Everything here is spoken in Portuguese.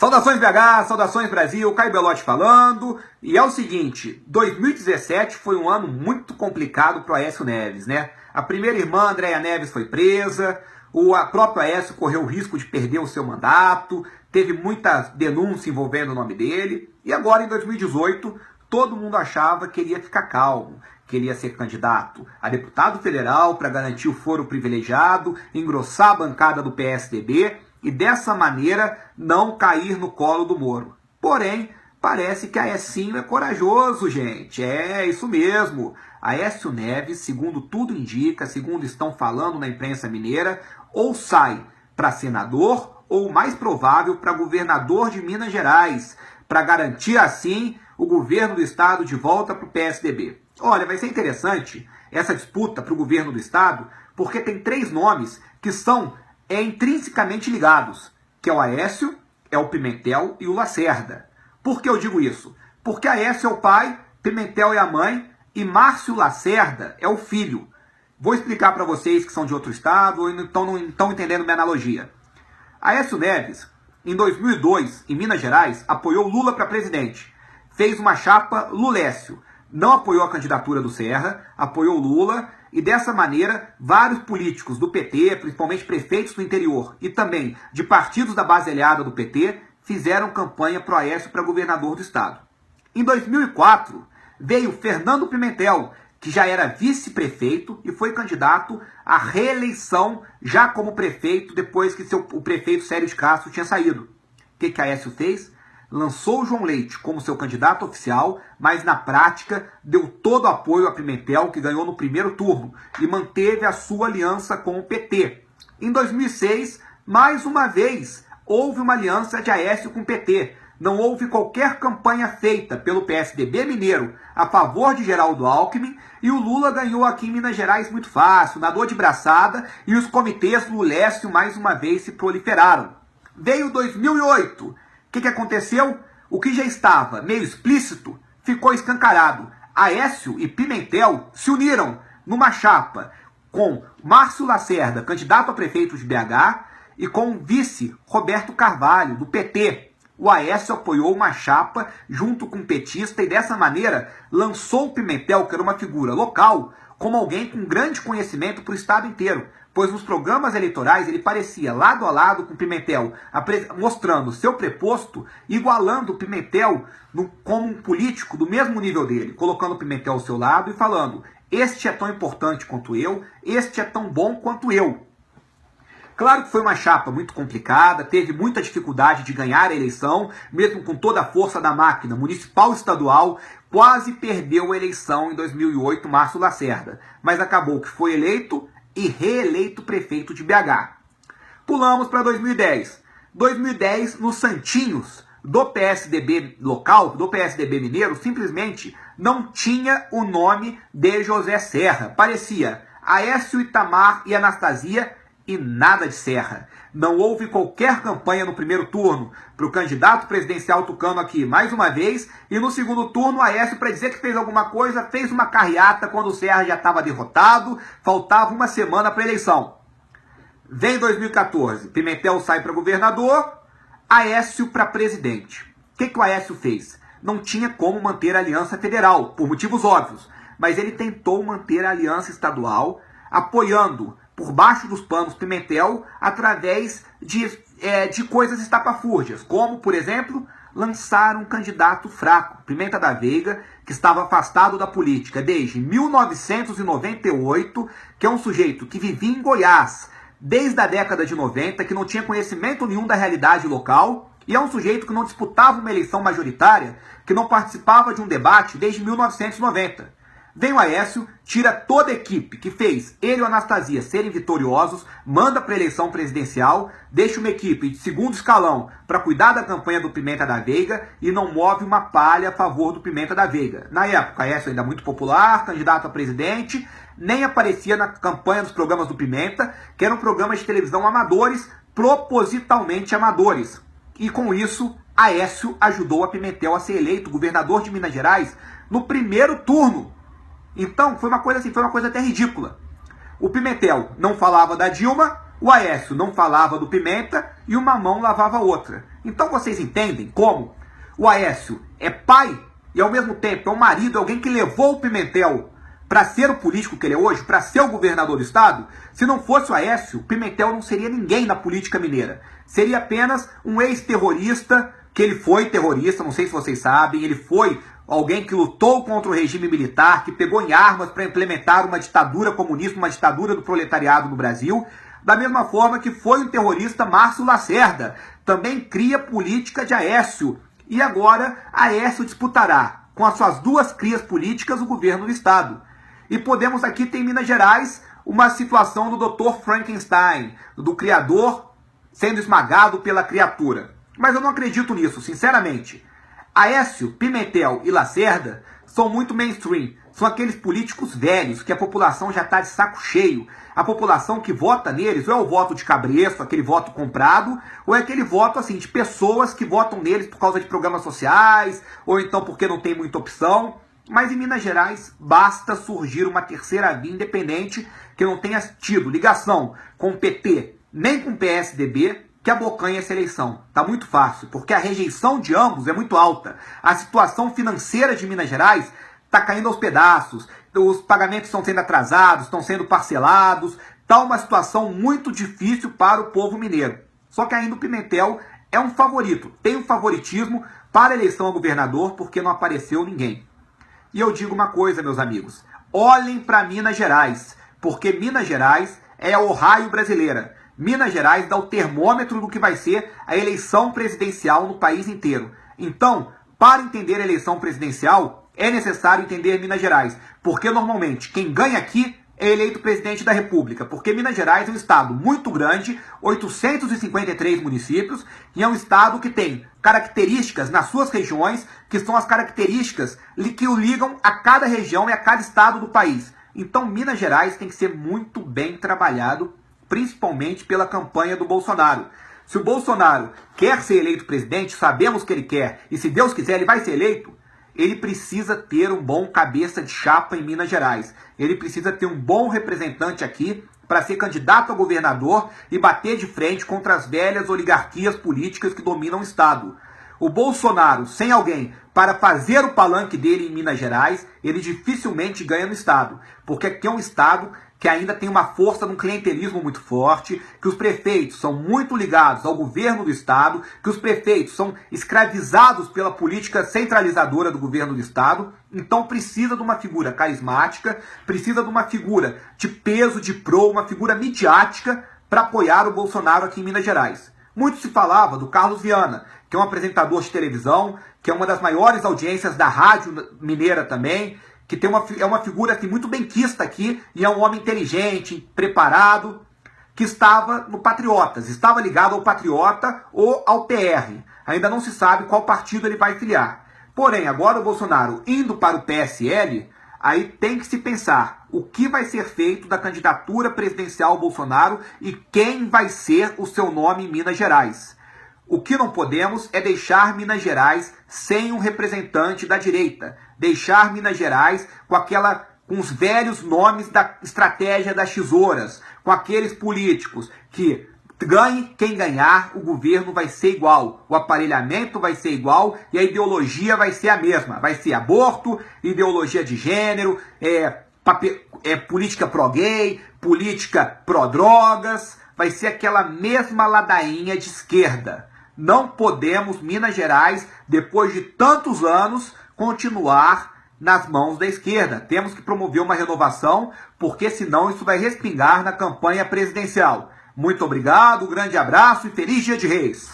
Saudações BH, saudações Brasil, Caio Belotti falando. E é o seguinte, 2017 foi um ano muito complicado para o Aécio Neves, né? A primeira irmã, Andréia Neves, foi presa, o próprio Aécio correu o risco de perder o seu mandato, teve muita denúncia envolvendo o nome dele. E agora, em 2018, todo mundo achava que ele ia ficar calmo, que ele ia ser candidato a deputado federal para garantir o foro privilegiado, engrossar a bancada do PSDB e dessa maneira não cair no colo do Moro. Porém, parece que Aécio é corajoso, gente. É isso mesmo. Aécio Neves, segundo tudo indica, segundo estão falando na imprensa mineira, ou sai para senador ou, mais provável, para governador de Minas Gerais, para garantir assim o governo do estado de volta para o PSDB. Olha, vai ser interessante essa disputa para o governo do estado, porque tem três nomes que são intrinsecamente ligados, que é o Aécio, é o Pimentel e o Lacerda. Por que eu digo isso? Porque Aécio é o pai, Pimentel é a mãe e Márcio Lacerda é o filho. Vou explicar para vocês que são de outro estado ou não estão entendendo minha analogia. Aécio Neves, em 2002, em Minas Gerais, apoiou Lula para presidente. Fez uma chapa Lulécio. Não apoiou a candidatura do Serra, apoiou Lula, e dessa maneira, vários políticos do PT, principalmente prefeitos do interior, e também de partidos da base aliada do PT, fizeram campanha pro Aécio para governador do estado. Em 2004, veio Fernando Pimentel, que já era vice-prefeito e foi candidato à reeleição já como prefeito, depois que o prefeito Célio de Castro tinha saído. O que Aécio fez? Lançou o João Leite como seu candidato oficial, mas na prática deu todo o apoio a Pimentel, que ganhou no primeiro turno, e manteve a sua aliança com o PT. Em 2006, mais uma vez, houve uma aliança de Aécio com o PT. Não houve qualquer campanha feita pelo PSDB mineiro a favor de Geraldo Alckmin, e o Lula ganhou aqui em Minas Gerais muito fácil, nadou de braçada, e os comitês Lulécio mais uma vez se proliferaram. Veio 2008. O que aconteceu? O que já estava meio explícito ficou escancarado. Aécio e Pimentel se uniram numa chapa com Márcio Lacerda, candidato a prefeito de BH, e com o vice Roberto Carvalho, do PT. O Aécio apoiou uma chapa junto com o petista e dessa maneira lançou o Pimentel, que era uma figura local, como alguém com grande conhecimento para o estado inteiro, pois nos programas eleitorais ele parecia lado a lado com o Pimentel, mostrando seu preposto, igualando o Pimentel como um político do mesmo nível dele, colocando o Pimentel ao seu lado e falando: este é tão importante quanto eu, este é tão bom quanto eu. Claro que foi uma chapa muito complicada, teve muita dificuldade de ganhar a eleição, mesmo com toda a força da máquina municipal e estadual, quase perdeu a eleição em 2008, Márcio Lacerda, mas acabou que foi eleito e reeleito prefeito de BH. Pulamos para 2010. 2010, nos santinhos do PSDB local, do PSDB mineiro, simplesmente não tinha o nome de José Serra. Parecia Aécio, Itamar e Anastasia e nada de Serra. Não houve qualquer campanha no primeiro turno para o candidato presidencial tucano aqui, mais uma vez, e no segundo turno, Aécio, para dizer que fez alguma coisa, fez uma carreata quando o Serra já estava derrotado, faltava uma semana para a eleição. Vem 2014, Pimentel sai para governador, Aécio para presidente. O que o Aécio fez? Não tinha como manter a aliança federal, por motivos óbvios, mas ele tentou manter a aliança estadual, apoiando por baixo dos panos Pimentel através de coisas estapafúrdias, como, por exemplo, lançar um candidato fraco, Pimenta da Veiga, que estava afastado da política desde 1998, que é um sujeito que vivia em Goiás desde a década de 90, que não tinha conhecimento nenhum da realidade local, e é um sujeito que não disputava uma eleição majoritária, que não participava de um debate desde 1990. Vem o Aécio, tira toda a equipe que fez ele e o Anastasia serem vitoriosos, manda para a eleição presidencial, deixa uma equipe de segundo escalão para cuidar da campanha do Pimenta da Veiga e não move uma palha a favor do Pimenta da Veiga. Na época, Aécio ainda muito popular, candidato a presidente, nem aparecia na campanha dos programas do Pimenta, que eram programas de televisão amadores, propositalmente amadores. E com isso, Aécio ajudou a Pimentel a ser eleito governador de Minas Gerais no primeiro turno. Então, foi uma coisa até ridícula. O Pimentel não falava da Dilma, o Aécio não falava do Pimenta e uma mão lavava a outra. Então vocês entendem como o Aécio é pai e ao mesmo tempo é um marido, é alguém que levou o Pimentel para ser o político que ele é hoje, para ser o governador do estado. Se não fosse o Aécio, Pimentel não seria ninguém na política mineira. Seria apenas um ex-terrorista, que ele foi terrorista, não sei se vocês sabem, ele foi alguém que lutou contra o regime militar, que pegou em armas para implementar uma ditadura comunista, uma ditadura do proletariado no Brasil. Da mesma forma que foi um terrorista Márcio Lacerda, também cria política de Aécio. E agora Aécio disputará com as suas duas crias políticas o governo do estado. E podemos aqui ter em Minas Gerais uma situação do Dr. Frankenstein, do criador sendo esmagado pela criatura. Mas eu não acredito nisso, sinceramente. Aécio, Pimentel e Lacerda são muito mainstream. São aqueles políticos velhos que a população já está de saco cheio. A população que vota neles ou é o voto de cabresto, aquele voto comprado, ou é aquele voto assim de pessoas que votam neles por causa de programas sociais, ou então porque não tem muita opção. Mas em Minas Gerais basta surgir uma terceira via independente que não tenha tido ligação com o PT nem com o PSDB, que abocanha essa eleição. Tá muito fácil, porque a rejeição de ambos é muito alta. A situação financeira de Minas Gerais está caindo aos pedaços, os pagamentos estão sendo atrasados, estão sendo parcelados, tá uma situação muito difícil para o povo mineiro. Só que ainda o Pimentel é um favorito, tem um favoritismo para a eleição a governador, porque não apareceu ninguém. E eu digo uma coisa, meus amigos, olhem para Minas Gerais, porque Minas Gerais é a Ohio brasileira. Minas Gerais dá o termômetro do que vai ser a eleição presidencial no país inteiro. Então, para entender a eleição presidencial, é necessário entender Minas Gerais, porque normalmente quem ganha aqui é eleito presidente da República, porque Minas Gerais é um estado muito grande, 853 municípios, e é um estado que tem características nas suas regiões, que são as características que o ligam a cada região e a cada estado do país. Então Minas Gerais tem que ser muito bem trabalhado, principalmente pela campanha do Bolsonaro. Se o Bolsonaro quer ser eleito presidente, sabemos que ele quer, e se Deus quiser ele vai ser eleito, ele precisa ter um bom cabeça de chapa em Minas Gerais. Ele precisa ter um bom representante aqui para ser candidato a governador e bater de frente contra as velhas oligarquias políticas que dominam o estado. O Bolsonaro, sem alguém para fazer o palanque dele em Minas Gerais, ele dificilmente ganha no estado, porque aqui é um estado que ainda tem uma força de um clientelismo muito forte, que os prefeitos são muito ligados ao governo do estado, que os prefeitos são escravizados pela política centralizadora do governo do estado. Então precisa de uma figura carismática, precisa de uma figura de peso, de uma figura midiática para apoiar o Bolsonaro aqui em Minas Gerais. Muito se falava do Carlos Viana, que é um apresentador de televisão, que é uma das maiores audiências da rádio mineira também, que é uma figura assim, muito benquista aqui, e é um homem inteligente, preparado, que estava no Patriotas, estava ligado ao Patriota ou ao PR. Ainda não se sabe qual partido ele vai filiar. Porém, agora o Bolsonaro indo para o PSL, aí tem que se pensar o que vai ser feito da candidatura presidencial Bolsonaro e quem vai ser o seu nome em Minas Gerais. O que não podemos é deixar Minas Gerais sem um representante da direita. Deixar Minas Gerais com os velhos nomes da estratégia das tesouras, com aqueles políticos que ganhe quem ganhar, o governo vai ser igual, o aparelhamento vai ser igual e a ideologia vai ser a mesma. Vai ser aborto, ideologia de gênero, política pró-gay, política pró-drogas, vai ser aquela mesma ladainha de esquerda. Não podemos, Minas Gerais, depois de tantos anos, continuar nas mãos da esquerda. Temos que promover uma renovação, porque senão isso vai respingar na campanha presidencial. Muito obrigado, um grande abraço e feliz Dia de Reis!